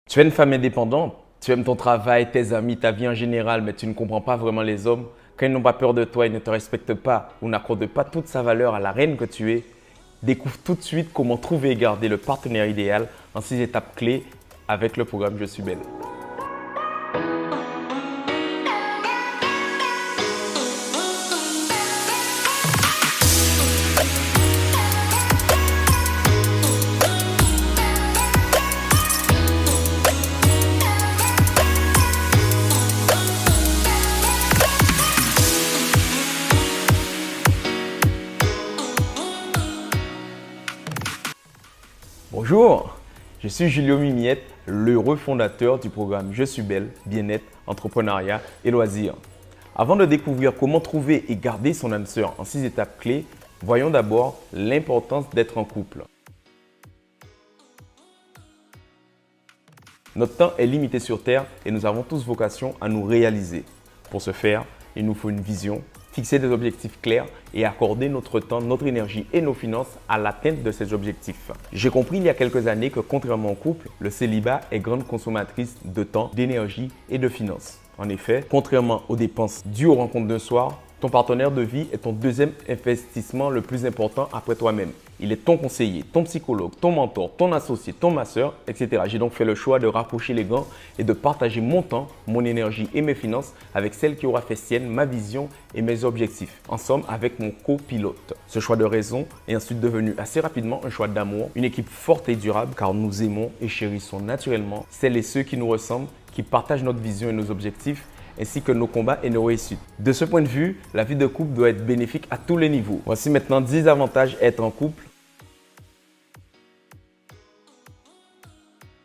Tu es une femme indépendante, tu aimes ton travail, tes amis, ta vie en général, mais tu ne comprends pas vraiment les hommes. Quand ils n'ont pas peur de toi, ils ne te respectent pas ou n'accordent pas toute sa valeur à la reine que tu es. Découvre tout de suite comment trouver et garder le partenaire idéal en 6 étapes clés avec le programme Je suis belle. Bonjour, je suis Julio Mimiette, l'heureux fondateur du programme Je suis belle, bien-être, entrepreneuriat et loisirs. Avant de découvrir comment trouver et garder son âme sœur en 6 étapes clés, voyons d'abord l'importance d'être en couple. Notre temps est limité sur Terre et nous avons tous vocation à nous réaliser. Pour ce faire, il nous faut une vision, fixer des objectifs clairs et accorder notre temps, notre énergie et nos finances à l'atteinte de ces objectifs. J'ai compris il y a quelques années que contrairement au couple, le célibat est grande consommatrice de temps, d'énergie et de finances. En effet, contrairement aux dépenses dues aux rencontres d'un soir, ton partenaire de vie est ton deuxième investissement le plus important après toi-même. Il est ton conseiller, ton psychologue, ton mentor, ton associé, ton masseur, etc. J'ai donc fait le choix de rapprocher les gants et de partager mon temps, mon énergie et mes finances avec celle qui aura fait sienne ma vision et mes objectifs. En somme, avec mon copilote. Ce choix de raison est ensuite devenu assez rapidement un choix d'amour, une équipe forte et durable car nous aimons et chérissons naturellement celles et ceux qui nous ressemblent, qui partagent notre vision et nos objectifs, ainsi que nos combats et nos réussites. De ce point de vue, la vie de couple doit être bénéfique à tous les niveaux. Voici maintenant 10 avantages à être en couple.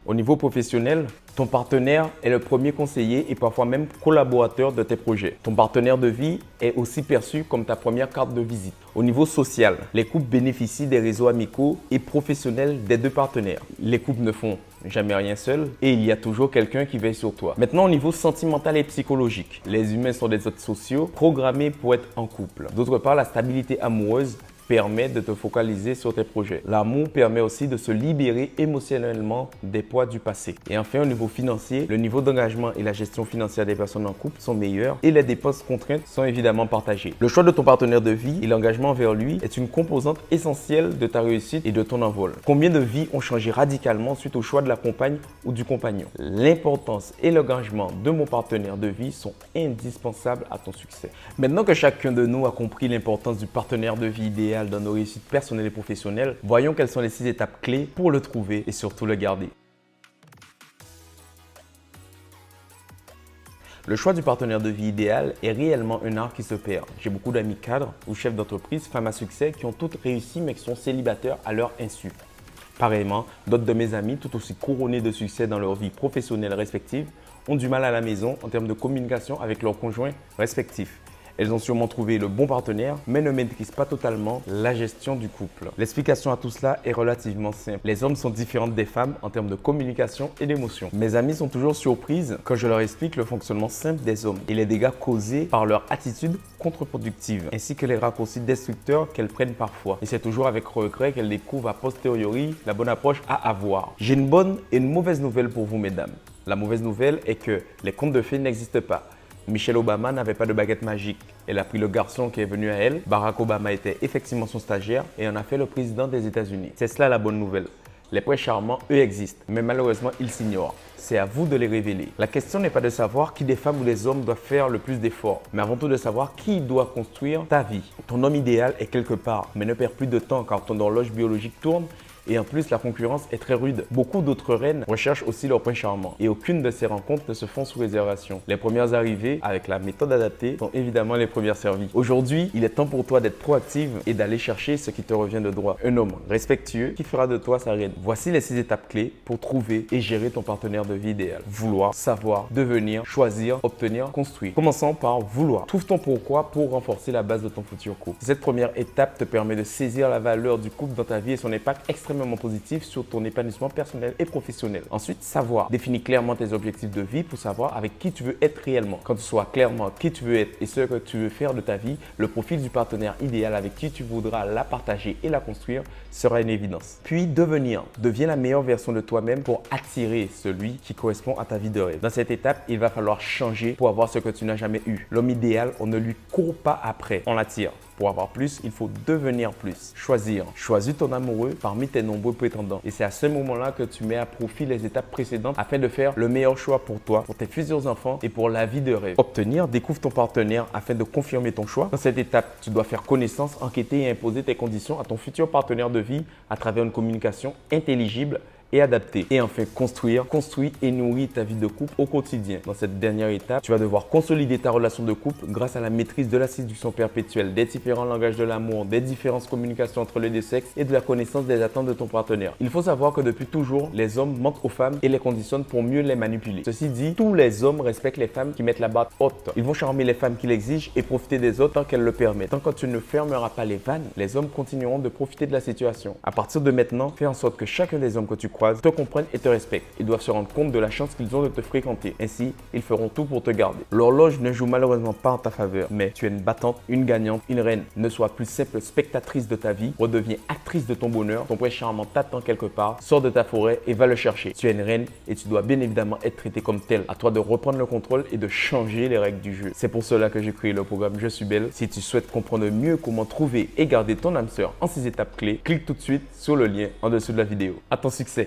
Au niveau professionnel, ton partenaire est le premier conseiller et parfois même collaborateur de tes projets. Ton partenaire de vie est aussi perçu comme ta première carte de visite. Au niveau social, les couples bénéficient des réseaux amicaux et professionnels des deux partenaires. Les couples ne font jamais rien seuls et il y a toujours quelqu'un qui veille sur toi. Maintenant, au niveau sentimental et psychologique, les humains sont des êtres sociaux programmés pour être en couple. D'autre part, la stabilité amoureuse permet de te focaliser sur tes projets. L'amour permet aussi de se libérer émotionnellement des poids du passé. Et enfin, au niveau financier, le niveau d'engagement et la gestion financière des personnes en couple sont meilleurs et les dépenses contraintes sont évidemment partagées. Le choix de ton partenaire de vie et l'engagement envers lui est une composante essentielle de ta réussite et de ton envol. Combien de vies ont changé radicalement suite au choix de la compagne ou du compagnon? L'importance et l'engagement de mon partenaire de vie sont indispensables à ton succès. Maintenant que chacun de nous a compris l'importance du partenaire de vie idéal dans nos réussites personnelles et professionnelles, voyons quelles sont les 6 étapes clés pour le trouver et surtout le garder. Le choix du partenaire de vie idéal est réellement un art qui se perd. J'ai beaucoup d'amis cadres ou chefs d'entreprise, femmes à succès qui ont toutes réussi mais qui sont célibataires à leur insu. Pareillement, d'autres de mes amis, tout aussi couronnés de succès dans leur vie professionnelle respective, ont du mal à la maison en termes de communication avec leurs conjoints respectifs. Elles ont sûrement trouvé le bon partenaire, mais ne maîtrisent pas totalement la gestion du couple. L'explication à tout cela est relativement simple. Les hommes sont différents des femmes en termes de communication et d'émotion. Mes amis sont toujours surprises quand je leur explique le fonctionnement simple des hommes et les dégâts causés par leur attitude contre-productive, ainsi que les raccourcis destructeurs qu'elles prennent parfois. Et c'est toujours avec regret qu'elles découvrent a posteriori la bonne approche à avoir. J'ai une bonne et une mauvaise nouvelle pour vous, mesdames. La mauvaise nouvelle est que les contes de fées n'existent pas. Michelle Obama n'avait pas de baguette magique. Elle a pris le garçon qui est venu à elle. Barack Obama était effectivement son stagiaire et en a fait le président des États-Unis. C'est cela la bonne nouvelle. Les princes charmants, eux, existent, mais malheureusement, ils s'ignorent. C'est à vous de les révéler. La question n'est pas de savoir qui des femmes ou des hommes doivent faire le plus d'efforts, mais avant tout de savoir qui doit construire ta vie. Ton homme idéal est quelque part, mais ne perds plus de temps car ton horloge biologique tourne. Et en plus, la concurrence est très rude. Beaucoup d'autres reines recherchent aussi leur prince charmant. Et aucune de ces rencontres ne se font sous réservation. Les premières arrivées, avec la méthode adaptée, sont évidemment les premières servies. Aujourd'hui, il est temps pour toi d'être proactive et d'aller chercher ce qui te revient de droit. Un homme respectueux qui fera de toi sa reine. Voici les 6 étapes clés pour trouver et gérer ton partenaire de vie idéal. Vouloir, savoir, devenir, choisir, obtenir, construire. Commençons par vouloir. Trouve ton pourquoi pour renforcer la base de ton futur couple. Cette première étape te permet de saisir la valeur du couple dans ta vie et son impact extrêmement extrêmement positif sur ton épanouissement personnel et professionnel. Ensuite, savoir. Définis clairement tes objectifs de vie pour savoir avec qui tu veux être réellement. Quand tu sauras clairement qui tu veux être et ce que tu veux faire de ta vie, le profil du partenaire idéal avec qui tu voudras la partager et la construire sera une évidence. Puis devenir. Deviens la meilleure version de toi-même pour attirer celui qui correspond à ta vie de rêve. Dans cette étape, il va falloir changer pour avoir ce que tu n'as jamais eu. L'homme idéal, on ne lui court pas après, on l'attire. Pour avoir plus, il faut devenir plus. Choisir. Choisis ton amoureux parmi tes nombreux prétendants. Et c'est à ce moment-là que tu mets à profit les étapes précédentes afin de faire le meilleur choix pour toi, pour tes futurs enfants et pour la vie de rêve. Obtenir. Découvre ton partenaire afin de confirmer ton choix. Dans cette étape, tu dois faire connaissance, enquêter et imposer tes conditions à ton futur partenaire de vie à travers une communication intelligible et adapté. Et enfin, construire. Construis et nourris ta vie de couple au quotidien. Dans cette dernière étape, tu vas devoir consolider ta relation de couple grâce à la maîtrise de la séduction perpétuelle, des différents langages de l'amour, des différentes communications entre les deux sexes et de la connaissance des attentes de ton partenaire. Il faut savoir que depuis toujours, les hommes mentent aux femmes et les conditionnent pour mieux les manipuler. Ceci dit, tous les hommes respectent les femmes qui mettent la barre haute. Ils vont charmer les femmes qui l'exigent et profiter des autres tant qu'elles le permettent. Tant que tu ne fermeras pas les vannes, les hommes continueront de profiter de la situation. À partir de maintenant, fais en sorte que chacun des hommes que tu croises te comprennent et te respectent. Ils doivent se rendre compte de la chance qu'ils ont de te fréquenter. Ainsi, ils feront tout pour te garder. L'horloge ne joue malheureusement pas en ta faveur, mais tu es une battante, une gagnante, une reine. Ne sois plus simple spectatrice de ta vie, redeviens actrice de ton bonheur. Ton prince charmant t'attend quelque part, sors de ta forêt et va le chercher. Tu es une reine et tu dois bien évidemment être traitée comme telle. À toi de reprendre le contrôle et de changer les règles du jeu. C'est pour cela que j'ai créé le programme Je suis belle. Si tu souhaites comprendre mieux comment trouver et garder ton âme sœur en 6 étapes clés, clique tout de suite sur le lien en dessous de la vidéo. À ton succès!